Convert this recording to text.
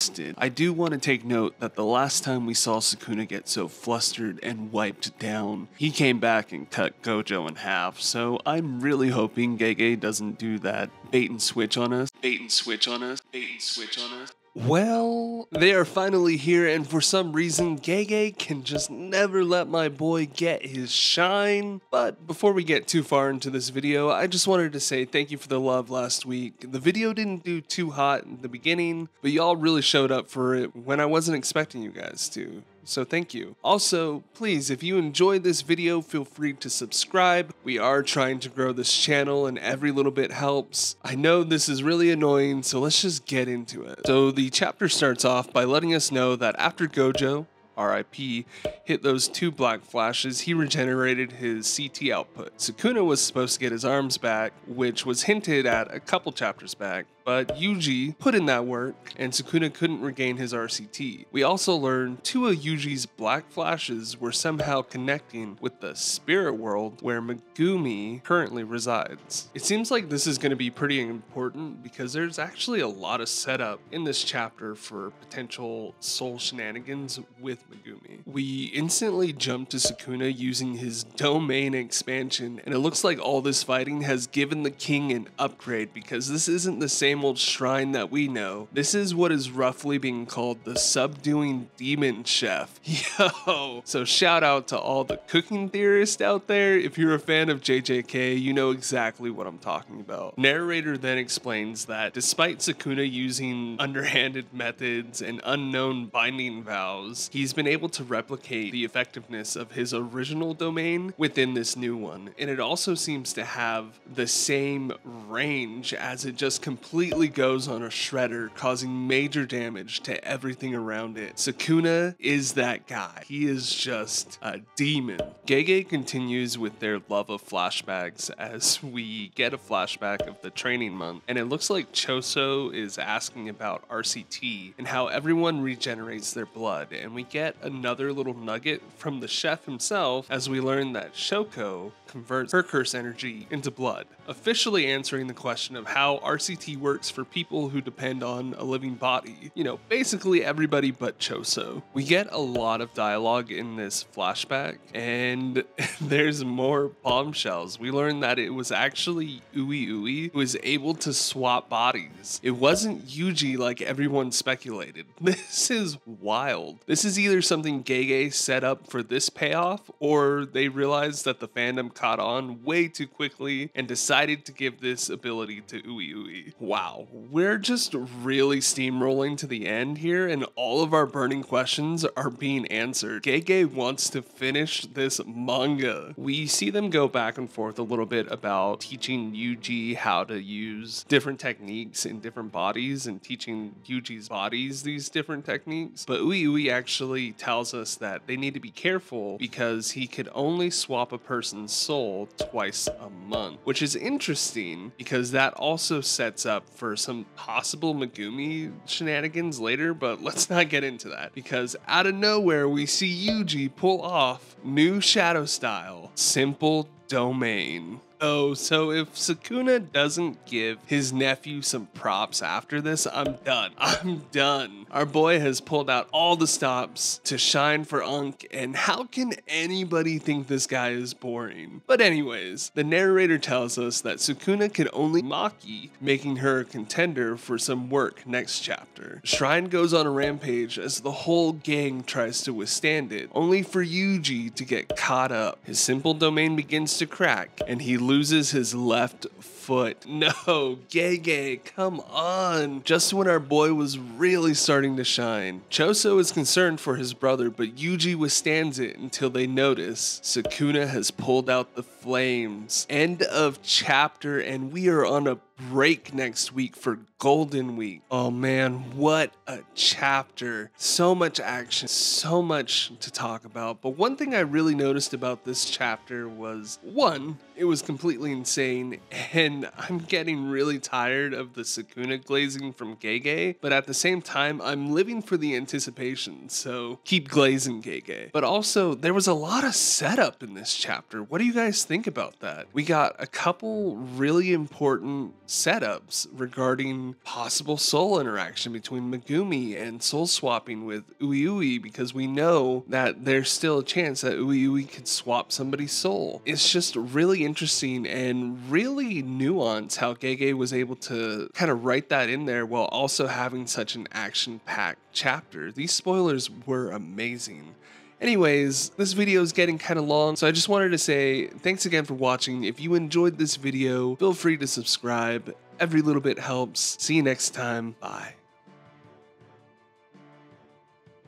once did. I do want to take note that the last time we saw Sukuna get so flustered and wiped down, he came back and cut Gojo in half, so I'm really hoping Gege doesn't do that bait and switch on us. Bait and switch on us. Bait and switch on us. Well, they are finally here, and for some reason, Gege can just never let my boy get his shine. But before we get too far into this video, I just wanted to say thank you for the love last week. The video didn't do too hot in the beginning, but y'all really showed up for it when I wasn't expecting you guys to. So thank you. Also, please, if you enjoyed this video, feel free to subscribe. We are trying to grow this channel and every little bit helps. I know this is really annoying, so let's just get into it. So the chapter starts off by letting us know that after Gojo, RIP, hit those 2 black flashes, he regenerated his CT output. Sukuna was supposed to get his arms back, which was hinted at a couple chapters back, but Yuji put in that work, and Sukuna couldn't regain his RCT. We also learned 2 of Yuji's black flashes were somehow connecting with the spirit world where Megumi currently resides. It seems like this is going to be pretty important because there's actually a lot of setup in this chapter for potential soul shenanigans with Megumi. We instantly jump to Sukuna using his domain expansion, and it looks like all this fighting has given the king an upgrade because this isn't the same old shrine that we know. This is what is roughly being called the subduing demon chef. Yo! So shout out to all the cooking theorists out there. If you're a fan of JJK, you know exactly what I'm talking about. Narrator then explains that despite Sukuna using underhanded methods and unknown binding vows, he's been able to replicate the effectiveness of his original domain within this new one. And it also seems to have the same range as it just completely goes on a shredder, causing major damage to everything around it. Sukuna is that guy. He is just a demon. Gege continues with their love of flashbacks as we get a flashback of the training month, and it looks like Choso is asking about RCT and how everyone regenerates their blood, and we get another little nugget from the chef himself as we learn that Shoko converts her curse energy into blood, officially answering the question of how RCT works for people who depend on a living body. You know, basically everybody but Choso. We get a lot of dialogue in this flashback, and there's more bombshells. We learn that it was actually UIUI who was able to swap bodies. It wasn't Yuji like everyone speculated. This is wild. This is either something Gege set up for this payoff, or they realized that the fandom caught on way too quickly and decided to give this ability to UIUI. Wow, we're just really steamrolling to the end here, and all of our burning questions are being answered. Gege wants to finish this manga. We see them go back and forth a little bit about teaching Yuji how to use different techniques in different bodies and teaching Yuji's bodies these different techniques, but UIUI actually tells us that they need to be careful because he could only swap a person's soul twice a month, which is interesting because that also sets up for some possible Megumi shenanigans later, but let's not get into that because out of nowhere we see Yuji pull off new shadow style, simple domain. Oh, so if Sukuna doesn't give his nephew some props after this, I'm done. I'm done. Our boy has pulled out all the stops to shine for Unk, and how can anybody think this guy is boring? But anyways, the narrator tells us that Sukuna can only Maki, making her a contender for some work next chapter. Shrine goes on a rampage as the whole gang tries to withstand it, only for Yuji to get caught up. His simple domain begins to crack, and he loses his left foot. No, Gege, come on. Just when our boy was really starting to shine. Choso is concerned for his brother, but Yuji withstands it until they notice Sukuna has pulled out the flames. End of chapter, and we are on a break next week for Golden Week. Oh man, what a chapter. So much action, so much to talk about. But one thing I really noticed about this chapter was, one, it was completely insane, and I'm getting really tired of the Sukuna glazing from Gege, but at the same time, I'm living for the anticipation, so keep glazing, Gege. But also, there was a lot of setup in this chapter. What do you guys think? think about that. We got a couple really important setups regarding possible soul interaction between Megumi and soul swapping with UIUI, because we know that there's still a chance that UIUI could swap somebody's soul. It's just really interesting and really nuanced how Gege was able to kind of write that in there while also having such an action-packed chapter. These spoilers were amazing. Anyways, this video is getting kind of long, so I just wanted to say thanks again for watching. If you enjoyed this video, feel free to subscribe. Every little bit helps. See you next time. Bye.